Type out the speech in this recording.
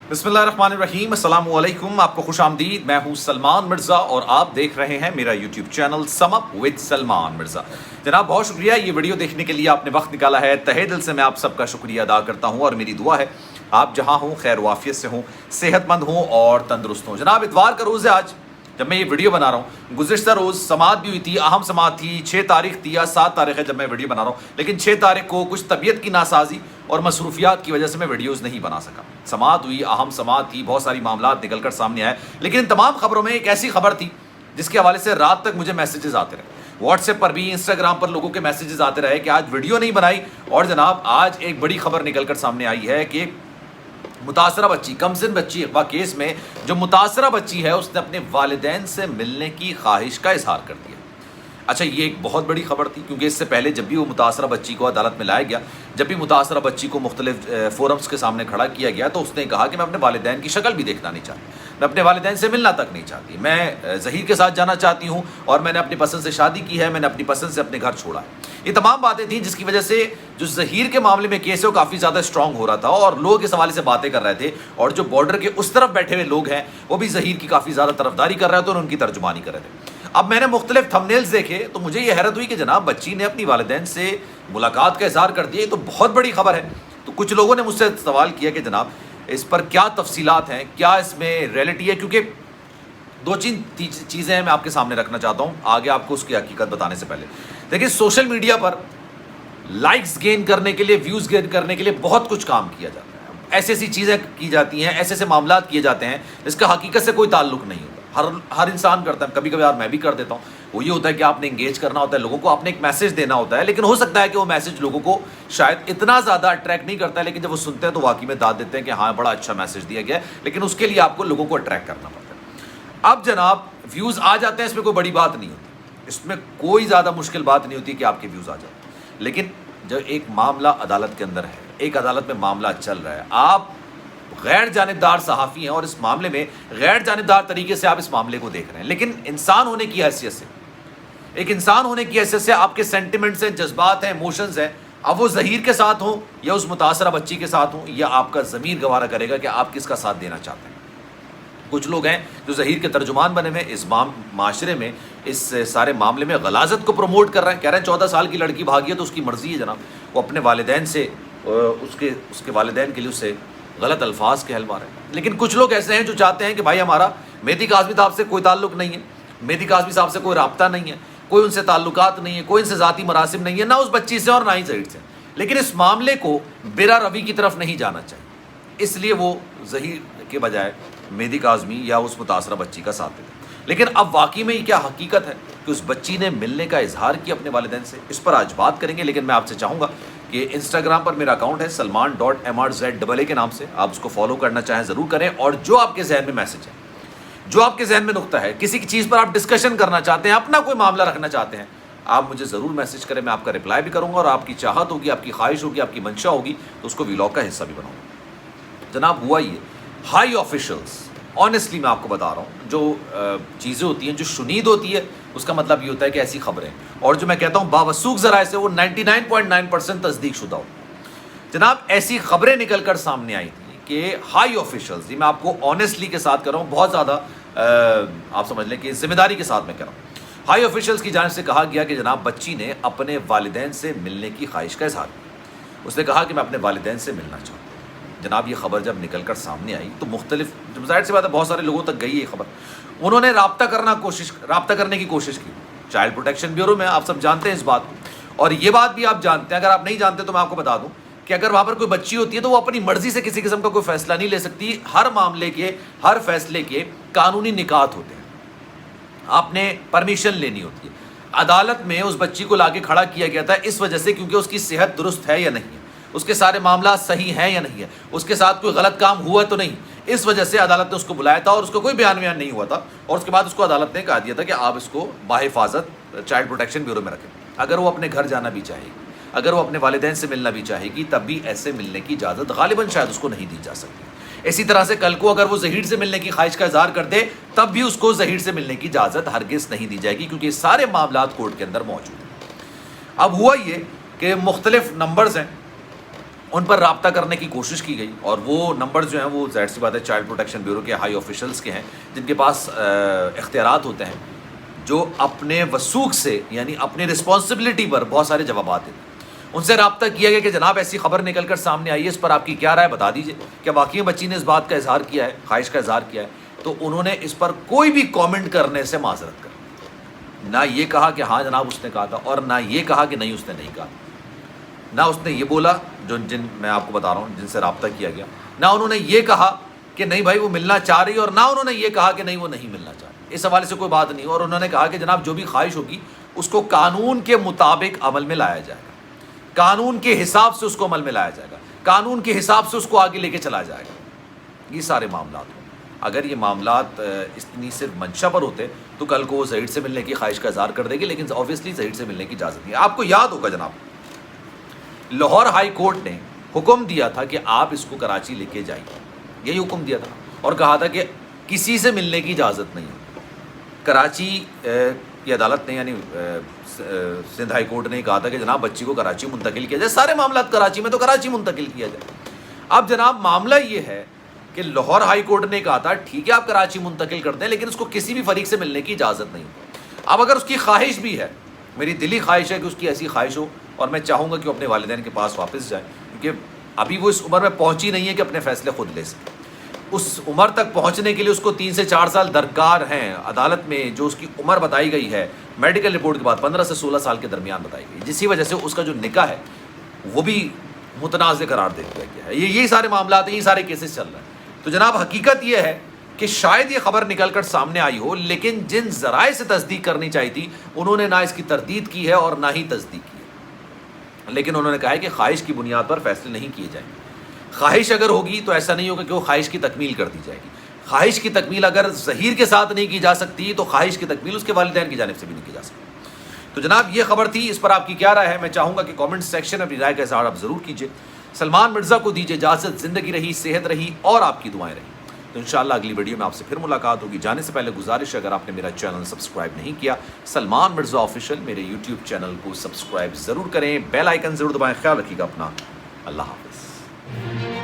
बिस्मिल्लाहिर्रहमानिर्रहीम, अस्सलाम वालेकुम। आपको खुश आमदीद। मैं हूँ सलमान मिर्ज़ा और आप देख रहे हैं मेरा YouTube channel sum up with Salman Mirza. जनाब बहुत शुक्रिया ये वीडियो देखने के लिए, आपने वक्त निकाला है। तहे दिल से मैं आप सबका शुक्रिया अदा करता हूँ और मेरी दुआ है आप जहाँ हों खैर वाफियत से हों, सेहतमंद हों और तंदुरुस्त हों। जनाब इतवार का रोज़ है आज जब मैं ये वीडियो बना रहा हूँ। गुज़िश्ता रोज़ समात भी हुई थी, अहम समात थी। 6 तारीख थी या 7 तारीख है जब मैं वीडियो बना रहा हूँ, लेकिन 6 तारीख को कुछ तबीयत की नासाजी और मसरूफियात की वजह से मैं वीडियोज़ नहीं बना सका। समात हुई, अहम समात थी, बहुत सारी मामलात निकल कर सामने आए, लेकिन इन तमाम खबरों में एक ऐसी खबर थी जिसके हवाले से रात तक मुझे मैसेजेस आते रहे। व्हाट्सएप पर भी, इंस्टाग्राम पर लोगों के मैसेजेस आते रहे कि आज वीडियो नहीं बनाई। और जनाब आज एक बड़ी खबर निकल कर सामने आई है कि मुतासरा बच्ची, कमसिन बच्ची अगवा केस में जो मुतासरा बच्ची है उसने अपने वालिदैन से मिलने की ख्वाहिश का इजहार कर दिया। अच्छा, ये एक बहुत बड़ी खबर थी क्योंकि इससे पहले जब भी वो मुतासरा बच्ची को अदालत में लाया गया, जब भी मुतासरा बच्ची को मुख्तलिफ फोरम्स के सामने खड़ा किया गया, तो उसने कहा कि मैं अपने वालिदैन की शक्ल भी देखना नहीं चाहती, मैं अपने वालिदैन से मिलना तक नहीं चाहती, मैं ज़हीर के साथ जाना चाहती हूँ और मैंने अपनी पसंद से शादी की है, मैंने अपनी पसंद से अपने घर छोड़ा है। ये तमाम बातें थी जिसकी वजह से जो ज़हीर के मामले में केस है वो काफ़ी ज़्यादा स्ट्रॉन्ग हो रहा था और लोग इस हवाले से बातें कर रहे थे। और जो बॉर्डर के उस तरफ बैठे हुए लोग हैं वो भी ज़हीर की काफ़ी ज़्यादा तरफदारी कर रहे थे और उनकी तर्जुमानी कर रहे थे। अब मैंने मुख्तलिफ थंबनेल्स देखे तो मुझे ये हैरत हुई कि जनाब बच्ची ने अपनी वालिदैन से मुलाकात का इजहार कर दिया। ये तो बहुत बड़ी खबर है। तो कुछ लोगों ने मुझसे सवाल किया कि जनाब इस पर क्या तफसीलात हैं, क्या इसमें रियलिटी है, क्योंकि दो चीज़ें हैं मैं आपके सामने रखना चाहता हूँ आगे आपको उसकी हकीकत बताने से पहले। देखिए, सोशल मीडिया पर लाइक्स गेन करने के लिए, व्यूज़ गेन करने के लिए बहुत कुछ काम किया जाता है, ऐसी ऐसी चीज़ें की जाती हैं, ऐसे ऐसे मामलात किए जाते हैं जिसका हकीकत से कोई ताल्लुक नहीं होता। हर इंसान करता है, कभी कभी यार मैं भी कर देता हूँ। वो ये होता है कि आपने इंगेज करना होता है लोगों को, आपने एक मैसेज देना होता है, लेकिन हो सकता है कि वो मैसेज लोगों को शायद इतना ज़्यादा अट्रैक्ट नहीं करता है, लेकिन जब वो सुनते हैं तो वाकई में दाद देते हैं कि हाँ बड़ा अच्छा मैसेज दिया गया है, लेकिन उसके लिए आपको लोगों को अट्रैक्ट करना पड़ता है। अब जनाब व्यूज़ आ जाते हैं, इसमें कोई बड़ी बात नहीं होती, इसमें कोई ज़्यादा मुश्किल बात नहीं होती कि आपके व्यूज़ आ जाए। लेकिन जब एक मामला अदालत के अंदर है, एक अदालत में मामला चल रहा है, आप गैर जानिबदार सहाफ़ी हैं और इस मामले में गैर जानिबदार तरीके से आप इस मामले को देख रहे हैं, लेकिन इंसान होने की हैसियत से, एक इंसान होने की हैसियत से आपके सेंटिमेंट्स हैं, जज्बात हैं, इमोशंस हैं, अब वो ज़हीर के साथ हों या उस मुतासरा बच्ची के साथ हों, या आपका ज़मीर गवारा करेगा कि आप किसका साथ देना चाहते हैं। कुछ लोग हैं जो ज़हीर के तर्जुमान बने हुए इस माशरे में, इस सारे मामले में गलाजत को प्रमोट कर रहे हैं, कह रहे हैं 14 साल की लड़की भागी है तो उसकी मर्ज़ी है जनाब, वो अपने वालिदैन से उसके वालिदैन के लिए उससे गलत अल्फाज के हल मारे। लेकिन कुछ लोग ऐसे हैं जो चाहते हैं कि भाई हमारा मेहदी काज़मी साहब से कोई ताल्लुक़ नहीं है, मेहदी काज़मी साहब से कोई राब्ता नहीं है, कोई उनसे ताल्लुकात नहीं है, कोई इनसे ज़ाती मरासिम नहीं है, ना उस बच्ची से और ना ही ज़हीर से, लेकिन इस मामले को बिरा रवि की तरफ नहीं जाना चाहिए, इसलिए वो ज़हीर के बजाय मेहदी काज़मी या उस मुतासरा बच्ची का साथ देते। लेकिन अब वाकई में क्या हकीकत है कि उस बच्ची ने मिलने का इजहार किया अपने वालिदैन से, इस पर आज बात करेंगे। लेकिन मैं आपसे चाहूँगा कि इंस्टाग्राम पर मेरा अकाउंट है salman.mrza के नाम से, आप उसको फॉलो करना चाहें ज़रूर करें। और जो आपके जहन में मैसेज है, जो आपके जहन में नुक्ता है, किसी की चीज़ पर आप डिस्कशन करना चाहते हैं, अपना कोई मामला रखना चाहते हैं, आप मुझे ज़रूर मैसेज करें, मैं आपका रिप्लाई भी करूँगा और आपकी चाहत होगी, आपकी ख्वाहिश होगी, आपकी मंशा होगी तो उसको व्लॉग का हिस्सा भी बनाऊँगा। जनाब हुआ ये, हाई ऑफिशल्स, ऑनेस्टली मैं आपको बता रहा हूँ, जो चीज़ें होती हैं जो शुनीद होती है उसका मतलब ये होता है कि ऐसी खबरें, और जो मैं कहता हूँ बावसूख ज़राए से, वो 99.9% तस्दीक शुदा हो। जनाब ऐसी खबरें निकल कर सामने आई थी कि हाई ऑफिशल्स, ये मैं आपको ऑनेस्टली के साथ कर रहा हूँ, बहुत ज़्यादा आप समझ लें कि जिम्मेदारी के साथ मैं कर रहा हूँ, हाई ऑफिशल्स की जानिब से कहा गया कि जनाब बच्ची ने अपने वालिदैन से मिलने की ख्वाहिश का इजहार किया। उसने कहा कि मैं अपने वालिदैन से मिलना चाहता हूँ। जनाब ये खबर जब निकल कर सामने आई तो मुख्तलिफ, ज़ाहिर सी बात है बहुत सारे लोगों तक गई ये खबर, उन्होंने राब्ता करने की कोशिश की चाइल्ड प्रोटेक्शन ब्यूरो में, आप सब जानते हैं इस बात को। और ये बात भी आप जानते हैं, अगर आप नहीं जानते तो मैं आपको बता दूं कि अगर वहाँ पर कोई बच्ची होती है तो वो अपनी मर्जी से किसी किस्म का कोई फैसला नहीं ले सकती। हर मामले के, हर फैसले के कानूनी निकात होते हैं, आपने परमिशन लेनी होती है। अदालत में उस बच्ची को लाके खड़ा किया गया था इस वजह से क्योंकि उसकी सेहत दुरुस्त है या नहीं है, उसके सारे मामला सही हैं या नहीं है, उसके साथ कोई गलत काम हुआ तो नहीं, इस वजह से अदालत ने उसको बुलाया था और उसको कोई बयान नहीं हुआ था। और उसके बाद उसको अदालत ने कहा दिया था कि आप इसको बाहिफाजत चाइल्ड प्रोटेक्शन ब्यूरो में रखें। अगर वो अपने घर जाना भी चाहेगी, अगर वो अपने वालिदैन से मिलना भी चाहेगी, तब भी ऐसे मिलने की इजाज़त गालिबन शायद उसको नहीं दी जा सकती। इसी तरह से कल को अगर वो ज़हीर से मिलने की ख्वाहिश का इजहार कर दे तब भी उसको ज़हीर से मिलने की इजाज़त हरगिज़ नहीं दी जाएगी, क्योंकि सारे मामलात कोर्ट के अंदर मौजूद हैं। अब हुआ ये कि मुख्तलिफ नंबर्स हैं, ان پر رابطہ کرنے کی کوشش کی گئی اور وہ نمبر جو ہیں وہ ظاہر سی بات ہے چائلڈ پروٹیکشن بیورو کے ہائی آفیشلز کے ہیں جن کے پاس اختیارات ہوتے ہیں، جو اپنے وثوق سے یعنی اپنی رسپانسبلٹی پر بہت سارے جوابات دیتے ہیں۔ ان سے رابطہ کیا گیا کہ جناب ایسی خبر نکل کر سامنے آئی ہے، اس پر آپ کی کیا رائے بتا دیجئے، کیا واقعی بچی نے اس بات کا اظہار کیا ہے، خواہش کا اظہار کیا ہے؟ تو انہوں نے اس پر کوئی بھی کامنٹ کرنے سے معذرت کر، نہ یہ کہا کہ ہاں جناب اس نے کہا تھا، اور نہ یہ کہا کہ نہیں اس نے نہیں کہا، نہ اس نے یہ بولا جن میں آپ کو بتا رہا ہوں جن سے رابطہ کیا گیا، نہ انہوں نے یہ کہا کہ نہیں بھائی وہ ملنا چاہ رہی ہے، اور نہ انہوں نے یہ کہا کہ نہیں وہ نہیں ملنا چاہ رہی، اس حوالے سے کوئی بات نہیں۔ اور انہوں نے کہا کہ جناب جو بھی خواہش ہوگی اس کو قانون کے مطابق عمل میں لایا جائے گا، قانون کے حساب سے اس کو عمل میں لایا جائے گا، قانون کے حساب سے اس کو آگے لے کے چلا جائے گا۔ یہ سارے معاملات ہوں، اگر یہ معاملات اتنی صرف منشا پر ہوتے تو کل کو وہ زہیر سے ملنے کی خواہش کا اظہار کر دے گی، لیکن آبویسلی زہیر سے ملنے کی اجازت نہیں ہے۔ آپ کو یاد ہوگا جناب لاہور ہائی کورٹ نے حکم دیا تھا کہ آپ اس کو کراچی لے کے جائیے، یہی حکم دیا تھا، اور کہا تھا کہ کسی سے ملنے کی اجازت نہیں ہے۔ کراچی کی عدالت نے یعنی سندھ ہائی کورٹ نے کہا تھا کہ جناب بچی کو کراچی منتقل کیا جائے، سارے معاملات کراچی میں تو کراچی منتقل کیا جائے۔ اب جناب معاملہ یہ ہے کہ لاہور ہائی کورٹ نے کہا تھا ٹھیک ہے آپ کراچی منتقل کرتے ہیں، لیکن اس کو کسی بھی فریق سے ملنے کی اجازت نہیں۔ اب اگر اس کی خواہش بھی ہے، میری دلی خواہش ہے کہ اس کی ایسی خواہش ہو، اور میں چاہوں گا کہ وہ اپنے والدین کے پاس واپس جائے، کیونکہ ابھی وہ اس عمر میں پہنچی نہیں ہے کہ اپنے فیصلے خود لے سکے۔ اس عمر تک پہنچنے کے لیے اس کو 3 سے 4 سال درکار ہیں۔ عدالت میں جو اس کی عمر بتائی گئی ہے میڈیکل رپورٹ کے بعد 15 سے 16 سال کے درمیان بتائی گئی، جسی وجہ سے اس کا جو نکاح ہے وہ بھی متنازع قرار دے دیا گیا ہے۔ یہی سارے معاملات ہیں، یہی سارے کیسز چل رہے ہیں۔ تو جناب حقیقت یہ ہے کہ شاید یہ خبر نکل کر سامنے آئی ہو، لیکن جن ذرائع سے تصدیق کرنی چاہیے تھی انہوں نے نہ اس کی تردید کی ہے اور نہ ہی تصدیق کی ہے، لیکن انہوں نے کہا ہے کہ خواہش کی بنیاد پر فیصلے نہیں کیے جائیں گے۔ خواہش اگر ہوگی تو ایسا نہیں ہوگا کہ وہ خواہش کی تکمیل کر دی جائے گی۔ خواہش کی تکمیل اگر ظہیر کے ساتھ نہیں کی جا سکتی تو خواہش کی تکمیل اس کے والدین کی جانب سے بھی نہیں کی جا سکتی۔ تو جناب یہ خبر تھی، اس پر آپ کی کیا رائے ہے؟ میں چاہوں گا کہ کامنٹ سیکشن میں اپنی رائے کا اظہار آپ ضرور کیجیے۔ سلمان مرزا کو دیجیے اجازت، زندگی رہی، صحت رہی اور آپ کی دعائیں رہی۔ تو انشاءاللہ اگلی ویڈیو میں آپ سے پھر ملاقات ہوگی۔ جانے سے پہلے گزارش ہے، اگر آپ نے میرا چینل سبسکرائب نہیں کیا، سلمان مرزا آفیشیل میرے یوٹیوب چینل کو سبسکرائب ضرور کریں، بیل آئیکن ضرور دبائیں۔ خیال رکھیے گا اپنا، اللہ حافظ۔